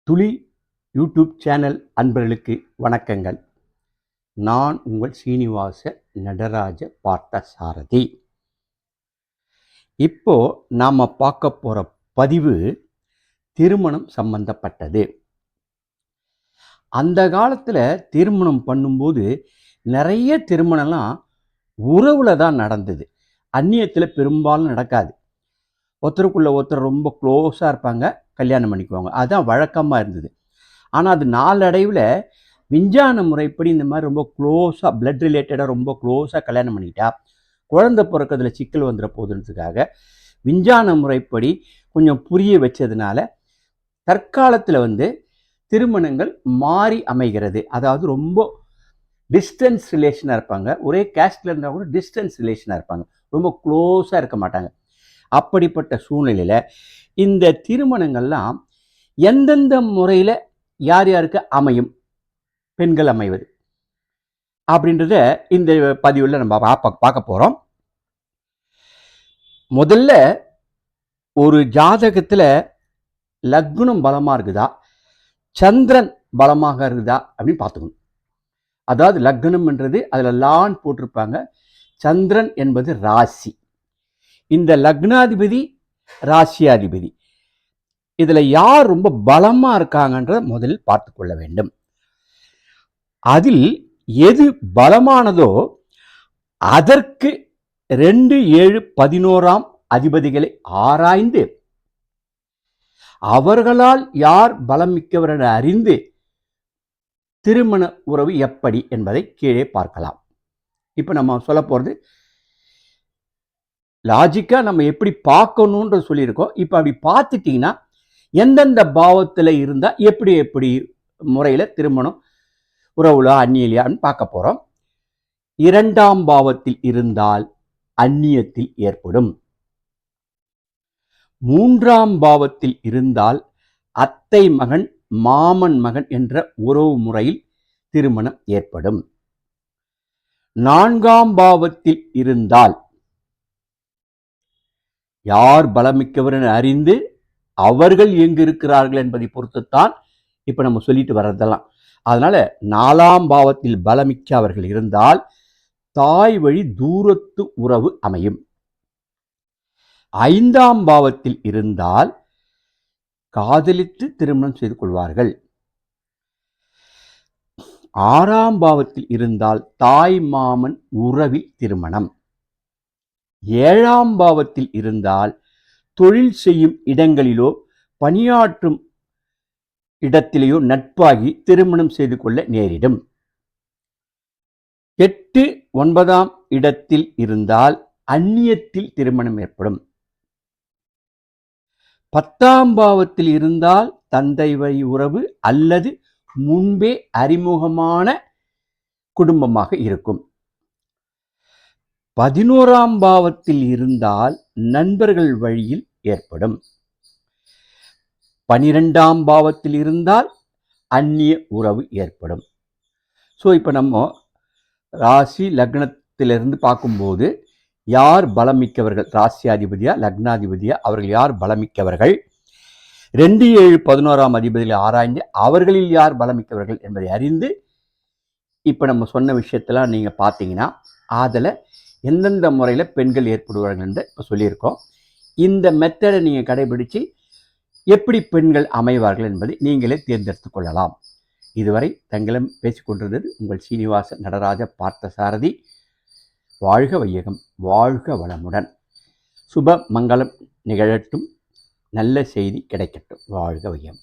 துளி YouTube channel அன்பர்களுக்கு வணக்கங்கள். நான் உங்கள் சீனிவாச நடராஜ பார்த்தசாரதி. இப்போ நாம் பார்க்க போகிற பதிவு திருமணம் சம்பந்தப்பட்டது. அந்த காலத்தில் திருமணம் பண்ணும்போது நிறைய திருமணம்லாம் உறவில் தான் நடந்தது. அந்நியத்தில் பெரும்பாலும் நடக்காது. ஒருத்தருக்குள்ள ஒருத்தர் ரொம்ப க்ளோஸாக இருப்பாங்க, கல்யாணம் பண்ணிக்குவாங்க. அதுதான் வழக்கமாக இருந்தது. ஆனால் அது நாளடைவில் விஞ்ஞான முறைப்படி இந்த மாதிரி ரொம்ப க்ளோஸாக பிளட் ரிலேட்டடாக ரொம்ப க்ளோஸாக கல்யாணம் பண்ணிக்கிட்டா குழந்தை பிறக்கிறதுல சிக்கல் வந்துட போதுன்றதுக்காக விஞ்ஞான முறைப்படி கொஞ்சம் புரிய வச்சதுனால தற்காலத்தில் திருமணங்கள் மாறி அமைகிறது. அதாவது ரொம்ப டிஸ்டன்ஸ் ரிலேஷனாக இருப்பாங்க, ஒரே கேஸ்டில் இருந்தால் கூட டிஸ்டன்ஸ் ரிலேஷனாக இருப்பாங்க, ரொம்ப க்ளோஸாக இருக்க மாட்டாங்க. அப்படிப்பட்ட சூழ்நிலையில் இந்த திருமணங்கள்லாம் எந்தெந்த முறையில் யார் யாருக்கு அமையும், பெண்கள் அமைவது அப்படின்றத இந்த பதிவில் நம்ம பார்க்க போகிறோம். முதல்ல ஒரு ஜாதகத்தில் லக்னம் பலமாக இருக்குதா, சந்திரன் பலமாக இருக்குதா அப்படின்னு பார்த்துக்கணும். அதாவது லக்னம்ன்றது அதில் லான் போட்டிருப்பாங்க, சந்திரன் என்பது ராசி. இந்த லக்னாதிபதி ராசியாதிபதி, இதில் யார் ரொம்ப பலமாக இருக்காங்கன்றத முதலில் பார்த்து கொள்ள வேண்டும். அதில் எது பலமானதோ அதற்கு 2, 7, 11 அதிபதிகளை ஆராய்ந்து அவர்களால் யார் பலம் மிக்கவர் என அறிந்து திருமண உறவு எப்படி என்பதை கீழே பார்க்கலாம். இப்போ நம்ம சொல்ல போகிறது லாஜிக்காக நம்ம எப்படி பார்க்கணுன்ற சொல்லியிருக்கோம். இப்போ அப்படி பார்த்துட்டிங்கன்னா எந்தெந்த பாவத்தில் இருந்தால் எப்படி எப்படி முறையில் திருமணம் உறவுலா அந்நியலியான்னு பார்க்க போகிறோம். 2ஆம் பாவத்தில் இருந்தால் அந்நியத்தில் ஏற்படும். 3ஆம் பாவத்தில் இருந்தால் அத்தை மகன் மாமன் மகன் என்ற உறவு முறையில் திருமணம் ஏற்படும். 4ஆம் பாவத்தில் இருந்தால் யார் பலமிக்கவர் என அறிந்து அவர்கள் எங்கு இருக்கிறார்கள் என்பதை பொறுத்துத்தான் இப்போ நம்ம சொல்லிட்டு வர்றதெல்லாம். அதனால 4ஆம் பாவத்தில் பலமிக்க அவர்கள் இருந்தால் தாய் வழி தூரத்து உறவு அமையும். 5ஆம் பாவத்தில் இருந்தால் காதலித்து திருமணம் செய்து கொள்வார்கள். 6ஆம் பாவத்தில் இருந்தால் தாய் மாமன் உறவில் திருமணம். 7ஆம் பாவத்தில் இருந்தால் தொழில் செய்யும் இடங்களிலோ பணியாற்றும் இடத்திலேயோ நட்பாகி திருமணம் செய்து கொள்ள நேரிடும். 8, 9ஆம் இடத்தில் இருந்தால் அந்நியத்தில் திருமணம் ஏற்படும். 10ஆம் பாவத்தில் இருந்தால் தந்தை வழி உறவு அல்லது முன்பே அறிமுகமான குடும்பமாக இருக்கும். 11ஆம் பாவத்தில் இருந்தால் நண்பர்கள் வழியில் ஏற்படும். 12ஆம் பாவத்தில் இருந்தால் அந்நிய உறவு ஏற்படும். ஸோ இப்போ நம்ம ராசி லக்னத்திலிருந்து பார்க்கும்போது யார் பலமிக்கவர்கள், ராசியாதிபதியா லக்னாதிபதியா, அவர்கள் யார் பலமிக்கவர்கள், 2, 7, 11ஆம் அதிபதியில் ஆராய்ந்து அவர்களில் யார் பலமிக்கவர்கள் என்பதை அறிந்து இப்போ நம்ம சொன்ன விஷயத்தெல்லாம் நீங்கள் பார்த்தீங்கன்னா அதில் எந்தெந்த முறையில் பெண்கள் ஏற்படுவார்கள் என்று இப்போ சொல்லியிருக்கோம். இந்த மெத்தடை நீங்கள் கடைபிடித்து எப்படி பெண்கள் அமைவார்கள் என்பதை நீங்களே தேர்ந்தெடுத்து கொள்ளலாம். இதுவரை தங்களிடம் பேசிக்கொண்டிருந்தது உங்கள் சீனிவாச நடராஜ பார்த்தசாரதி. வாழ்க வையகம், வாழ்க வளமுடன். சுப மங்களம் நிகழட்டும், நல்ல செய்தி கிடைக்கட்டும். வாழ்க வையம்.